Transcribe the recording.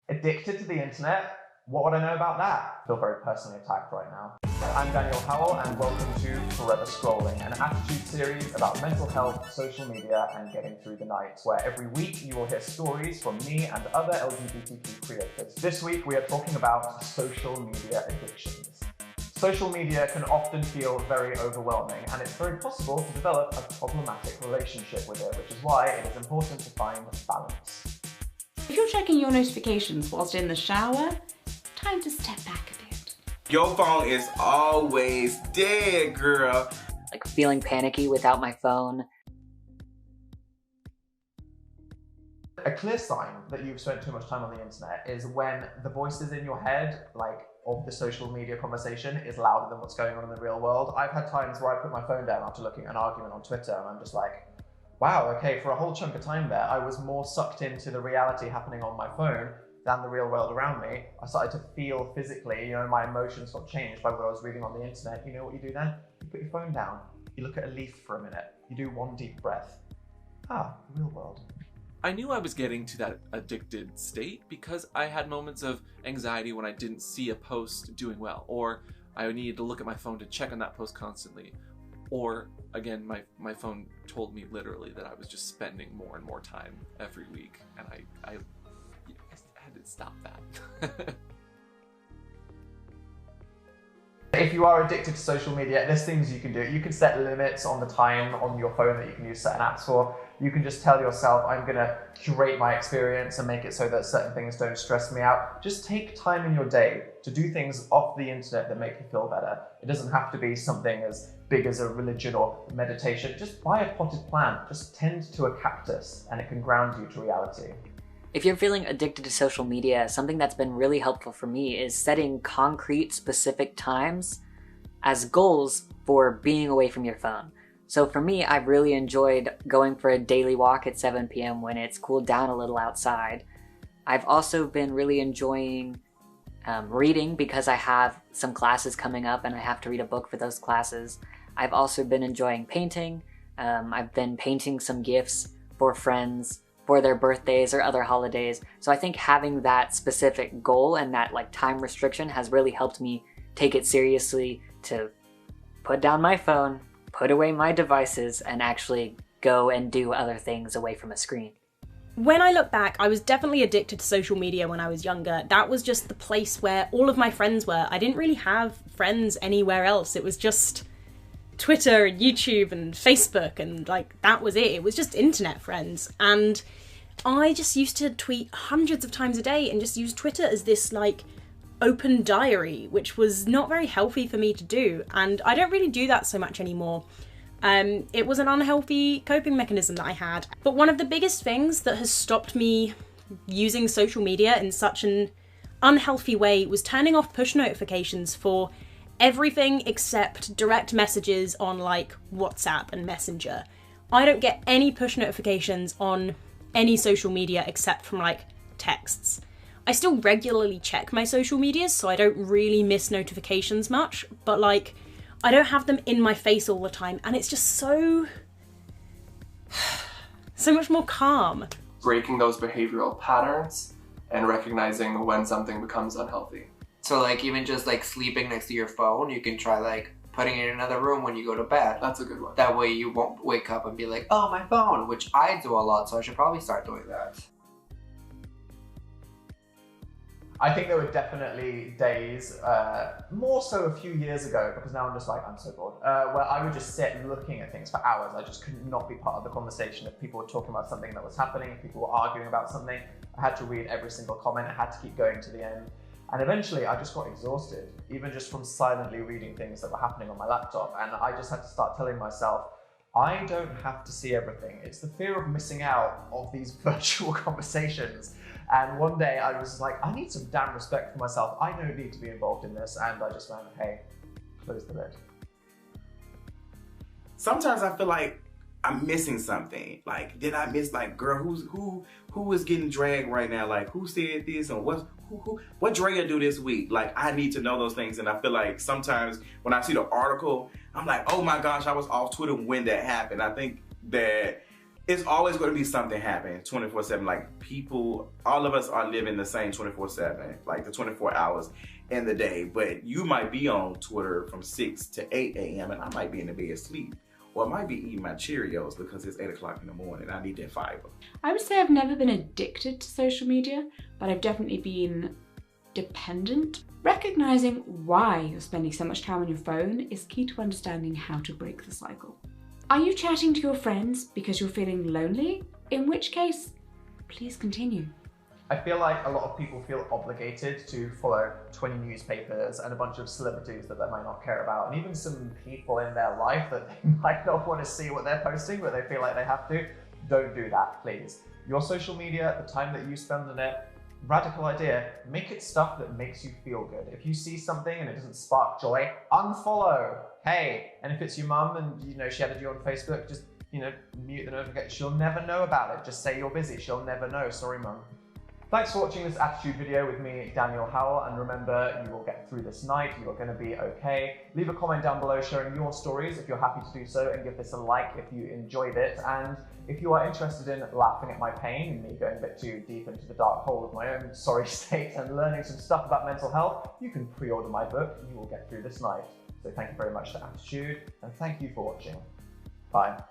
Addicted to the internet? What would I know about that? I feel very personally attacked right now. I'm Daniel Howell and welcome to Forever Scrolling, an attitude series about mental health, social media and getting through the night, where every week you will hear stories from me and other LGBTQ creators. This week we are talking about social media addictions. Social media can often feel very overwhelming and it's very possible to develop a problematic relationship with it, which is why it is important to find balance. If you're checking your notifications whilst in the shower, time to step back a bit. Your phone is always dead, girl. Like feeling panicky without my phone. A clear sign that you've spent too much time on the internet is when the voices in your head, of the social media conversation, is louder than what's going on in the real world. I've had times where I put my phone down after looking at an argument on Twitter and I'm just like, wow, okay, for a whole chunk of time there, I was more sucked into the reality happening on my phone than the real world around me. I started to feel physically, my emotions got changed by what I was reading on the internet. You know what you do then? You put your phone down, you look at a leaf for a minute, you do one deep breath. Real world. I knew I was getting to that addicted state because I had moments of anxiety when I didn't see a post doing well, or I needed to look at my phone to check on that post constantly. Or, again, my phone told me literally that I was just spending more and more time every week, and I had to stop that. If you are addicted to social media, there's things you can do. You can set limits on the time on your phone that you can use certain apps for. You can just tell yourself, I'm gonna curate my experience and make it so that certain things don't stress me out. Just take time in your day to do things off the internet that make you feel better. It doesn't have to be something as big as a religion or meditation. Just buy a potted plant, just tend to a cactus, and it can ground you to reality. If you're feeling addicted to social media, something that's been really helpful for me is setting concrete, specific times as goals for being away from your phone. So for me, I've really enjoyed going for a daily walk at 7 p.m. when it's cooled down a little outside. I've also been really enjoying reading because I have some classes coming up and I have to read a book for those classes. I've also been enjoying painting. I've been painting some gifts for friends for their birthdays or other holidays. So I think having that specific goal and that time restriction has really helped me take it seriously to put down my phone, put away my devices, and actually go and do other things away from a screen. When I look back, I was definitely addicted to social media when I was younger. That was just the place where all of my friends were. I didn't really have friends anywhere else. It was just Twitter and YouTube and Facebook and that was it. It was just internet friends. And I just used to tweet hundreds of times a day and just use Twitter as this open diary, which was not very healthy for me to do. And I don't really do that so much anymore. It was an unhealthy coping mechanism that I had. But one of the biggest things that has stopped me using social media in such an unhealthy way was turning off push notifications for everything except direct messages on WhatsApp and Messenger. I don't get any push notifications on any social media except from texts. I still regularly check my social medias, so I don't really miss notifications much, but I don't have them in my face all the time, and it's just so much more calm. Breaking those behavioral patterns and recognizing when something becomes unhealthy. So even just sleeping next to your phone, you can try putting it in another room when you go to bed. That's a good one. That way you won't wake up and be like, oh, my phone, which I do a lot, so I should probably start doing that. I think there were definitely days, more so a few years ago, because now I'm just I'm so bored, where I would just sit looking at things for hours. I just could not be part of the conversation. If people were talking about something that was happening, if people were arguing about something, I had to read every single comment. I had to keep going to the end. And eventually I just got exhausted, even just from silently reading things that were happening on my laptop. And I just had to start telling myself, I don't have to see everything. It's the fear of missing out of these virtual conversations. And one day I was I need some damn respect for myself. I don't need to be involved in this. And I just went, hey, close the lid. Sometimes I feel like I'm missing something. Did I miss girl, who is getting dragged right now? Who said this and what Drea do this week? I need to know those things. And I feel like sometimes when I see the article, I'm like, oh my gosh, I was off Twitter when that happened. I think that it's always going to be something happening 24/7. Like people, all of us are living the same 24/7, like the 24 hours in the day. But you might be on Twitter from 6 to 8 a.m. and I might be in the bed asleep. Or I might be eating my Cheerios because it's 8 o'clock in the morning. I need that fiber. I would say I've never been addicted to social media, but I've definitely been dependent. Recognizing why you're spending so much time on your phone is key to understanding how to break the cycle. Are you chatting to your friends because you're feeling lonely? In which case, please continue. I feel like a lot of people feel obligated to follow 20 newspapers and a bunch of celebrities that they might not care about, and even some people in their life that they might not want to see what they're posting, but they feel like they have to. Don't do that, please. Your social media, the time that you spend on it, radical idea, make it stuff that makes you feel good. If you see something and it doesn't spark joy, unfollow. Hey, and if it's your mum and she added you on Facebook, just mute the notification. She'll never know about it. Just say you're busy. She'll never know. Sorry, mum. Thanks for watching this attitude video with me, Daniel Howell, and remember, you will get through this night. You are going to be okay. Leave a comment down below sharing your stories if you're happy to do so, and give this a like if you enjoyed it. And if you are interested in laughing at my pain and me going a bit too deep into the dark hole of my own sorry state and learning some stuff about mental health, you can pre-order my book, You Will Get Through This Night. So thank you very much to Attitude, and thank you for watching. Bye.